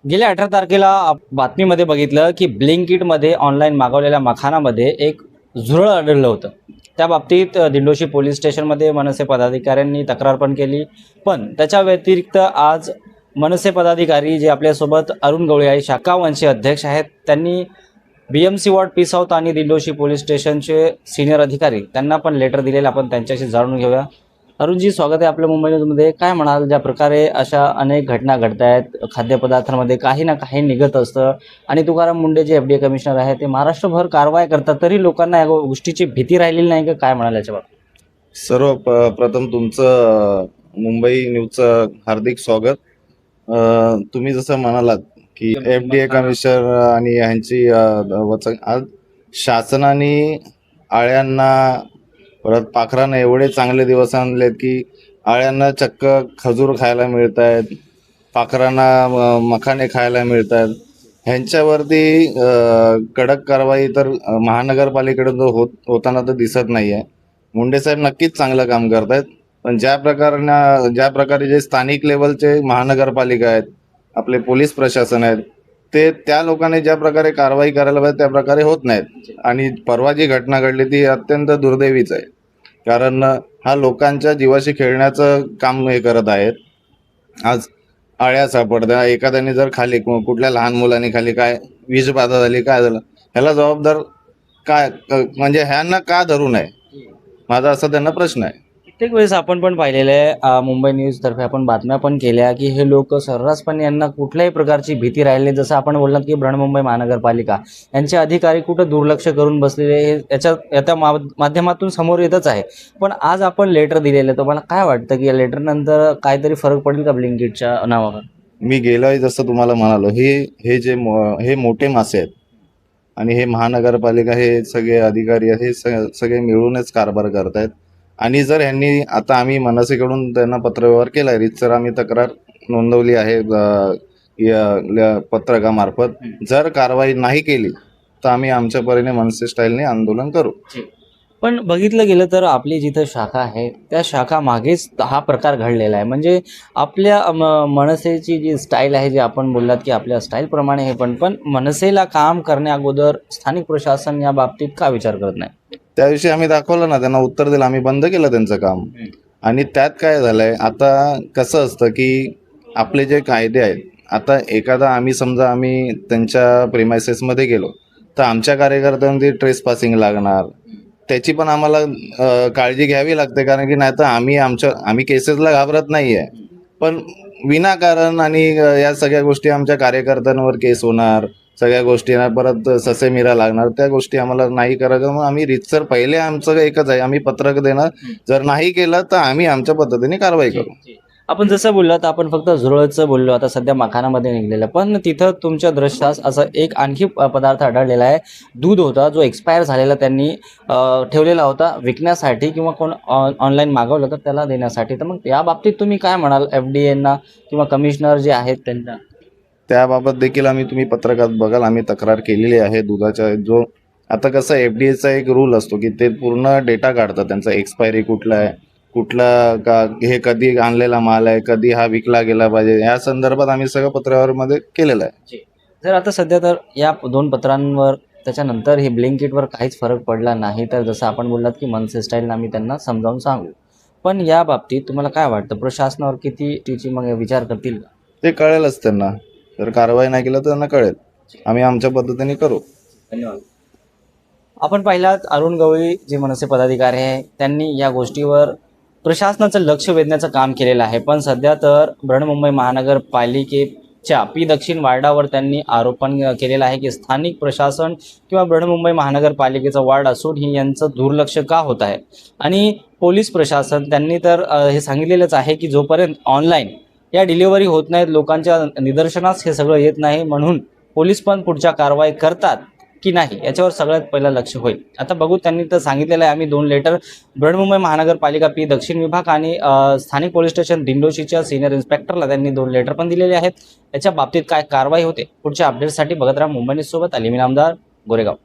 गेल्या 18 तारखेला बातमीमध्ये बघितलं की ब्लिंकिटमध्ये ऑनलाईन मागवलेल्या मखानामध्ये एक झुरळ आढळलं होतं. त्या बाबतीत दिंडोशी पोलीस स्टेशनमध्ये मनसे पदाधिकाऱ्यांनी तक्रार पण केली. पण त्याच्या व्यतिरिक्त आज मनसे पदाधिकारी जे आपल्यासोबत अरुण गवळी आहे, शाखावंचे अध्यक्ष आहेत, त्यांनी BMC वॉर्ड पी साऊथ आणि दिंडोशी पोलीस स्टेशनचे सिनियर अधिकारी त्यांना पण लेटर दिलेलं आपण त्यांच्याशी जाणून घेऊया. अरुणजी, स्वागत आहे आपल्या मुंबई न्यूजमध्ये. काय म्हणाल, ज्या प्रकारे अशा अनेक घटना घडत आहेत, खाद्यपदार्थांमध्ये काही ना काही निघत असतं आणि तुकाराम मुंडे जे FDA कमिशनर आहेत ते महाराष्ट्रभर कारवाई करतात, तरी लोकांना या गोष्टीची भीती राहिलेली नाही का? काय म्हणाल याच्यावर? प्रथम तुमचं मुंबई न्यूजचं हार्दिक स्वागत. तुम्ही जसं म्हणालात की FDA कमिशनर आणि ह्यांची वचन आज शासनाने आळ्यांना परत पाखरांना एवढे चांगले दिवस आणलेत की आळ्यांना चक्क खजूर खायला मिळत आहेत, पाखरांना मखाने खायला मिळत आहेत. ह्यांच्यावरती कडक कारवाई तर महानगरपालिकेकडून होताना तर दिसत नाही आहे. मुंडे साहेब नक्कीच चांगलं काम करतायत, पण ज्या प्रकारे जे स्थानिक लेवलचे महानगरपालिका आहेत, आपले पोलीस प्रशासन आहेत, ते त्या लोकांनी ज्या प्रकारे कारवाई करायला पाहिजे त्या प्रकारे होत नाहीत. आणि परवा जी घटना घडली ती अत्यंत दुर्दैवीच आहे, कारण हा लोकांच्या जीवाशी खेळण्याचं काम हे करत आहेत. आज आळ्या सापडत्या, एखाद्याने जर खाली कुठल्या लहान मुलांनी खाली काय विषबाधा झाली, काय झालं, ह्याला जबाबदार काय म्हणजे ह्यांना का धरू नये, माझा असा त्यांना प्रश्न आहे. कित्येक वेळेस आपण पण पाहिलेलं आहे, मुंबई न्यूजतर्फे आपण बातम्या पण केल्या की हे लोक सर्रासपणे यांना कुठल्याही प्रकारची भीती राहिली नाही. जसं आपण बोललात की बृहन्मुंबई महानगरपालिका यांचे अधिकारी कुठं दुर्लक्ष करून बसलेले हे याच्या माध्यमातून समोर येतच आहे. पण आज आपण लेटर दिलेलं, तुम्हाला काय वाटतं की या लेटरनंतर काहीतरी फरक पडेल का ब्लिंकिटच्या नावावर? मी गेलोय जसं तुम्हाला म्हणालो, हे मोठे मासे आहेत आणि हे महानगरपालिका हे सगळे अधिकारी हे सगळे मिळूनच कारभार करतायत. आणि जर ह्यांनी आता आम्ही मनसेकडून त्यांना पत्रव्यवहार केलाय, रीतसर आम्ही तक्रार नोंदवली आहे पत्रकामार्फत. जर कारवाई नाही केली तर आम्ही आमच्या परीने मनसे स्टाईलने आंदोलन करू. पण बघितलं गेलं तर आपली जिथं शाखा आहे त्या शाखा मागेच हा प्रकार घडलेला आहे. म्हणजे आपल्या मनसेची जी स्टाईल आहे, जी आपण बोललात की आपल्या स्टाईलप्रमाणे हे पण मनसेला काम करण्या अगोदर स्थानिक प्रशासन या बाबतीत का विचार करत नाही? त्याविषयी आम्ही दाखवलं ना, त्यांना उत्तर दिलं, आम्ही बंद केलं त्यांचं काम. आणि त्यात काय झालंय, आता कसं असतं की आपले जे कायदे आहेत, आता आम्ही त्यांच्या प्रिमायसेसमध्ये गेलो तर आमच्या कार्यकर्त्यांनी ट्रेस पासिंग लागणार, त्याची पण आम्हाला काळजी घ्यावी लागते. कारण की नाही तर आम्ही केसेसला घाबरत नाही आहे, पण विनाकारण आणि या सगळ्या गोष्टी आमच्या कार्यकर्त्यांवर केस होणार, सगळ्या गोष्टींना परत ससेमिरा लागणार, त्या गोष्टी आम्हाला नाही करायचं. मग आम्ही रीतसर पहिले आमचं एकच आहे, आम्ही पत्रक देणार, जर नाही केलं तर आम्ही आमच्या पद्धतीने कारवाई करू. आपण जसं बोललात, आपण फक्त झुरळचं बोललो, आता सध्या मखानामध्ये निघलेलं, पण तिथं तुमच्या दृष्टास असं एक आणखी पदार्थ आढळलेला आहे. दूध होता जो एक्सपायर झालेला त्यांनी ठेवलेला होता विकण्यासाठी, किंवा कोण ऑनलाईन मागवलं तर त्याला देण्यासाठी. तर मग या बाबतीत तुम्ही काय म्हणाल FDA किंवा कमिशनर जे आहेत त्यांना? त्याबाबत देखील तुम्ही पत्रकात बघाल, आम्ही तक्रार केलेली आहे दुधाच्या. जो आता कसं FDAचा एक रूल असतो की ते पूर्ण डेटा काढतात, त्यांचा एक्सपायरी कुठला आहे, कुठला का हे कधी आणलेला माल आहे, कधी हा विकला गेला पाहिजे, या संदर्भात आम्ही सगळं पत्रव्यवहारमध्ये केलेलं आहे. जर आता सध्या तर या 2 पत्रांवर त्याच्यानंतर हे ब्लिंकिटवर काहीच फरक पडला नाही, तर जसं आपण बोललात की मनसे स्टाईलनं आम्ही त्यांना समजावून सांगू, पण या बाबतीत तुम्हाला काय वाटतं, प्रशासनावर किती तिची मग विचार करतील का? ते कळेलच त्यांना. जर कारवाई नाही केलं तर त्यांना कळेल, आम्ही आमच्या पद्धतीने करू. धन्यवाद. आपण पाहिलात अरुण गवळी जे मनसे पदाधिकारी आहे, त्यांनी या गोष्टीवर प्रशासनाचं लक्ष वेधण्याचं काम केलेलं आहे. पण सध्या तर बृहन्मुंबई महानगरपालिकेच्या पी दक्षिण वार्डावर त्यांनी आरोपण केलेला आहे की स्थानिक प्रशासन किंवा बृहन्मुंबई महानगरपालिकेचा वार्ड असून ही यांचं दुर्लक्ष का होत आहे. आणि पोलीस प्रशासन त्यांनी तर हे सांगितलेलंच आहे की जोपर्यंत ऑनलाईन या डिलिव्हरी होत नाहीत, लोकांच्या निदर्शनास हे सगळं येत नाही, म्हणून पोलीस पण पुढच्या कारवाई करतात की नाही याच्यावर सगळ्यात पहिलं लक्ष होईल. आता बघू, त्यांनी तर सांगितलेलं आहे आम्ही 2 लेटर बृहन्मुंबई महानगरपालिका पी दक्षिण विभाग आणि स्थानिक पोलीस स्टेशन दिंडोशीच्या सिनियर इन्स्पेक्टरला त्यांनी 2 लेटर पण दिलेले आहेत. याच्या बाबतीत काय कारवाई होते, पुढच्या अपडेटसाठी बघत राहा मुंबई न्यूज सोबत. अली मी नामदार, गोरेगाव.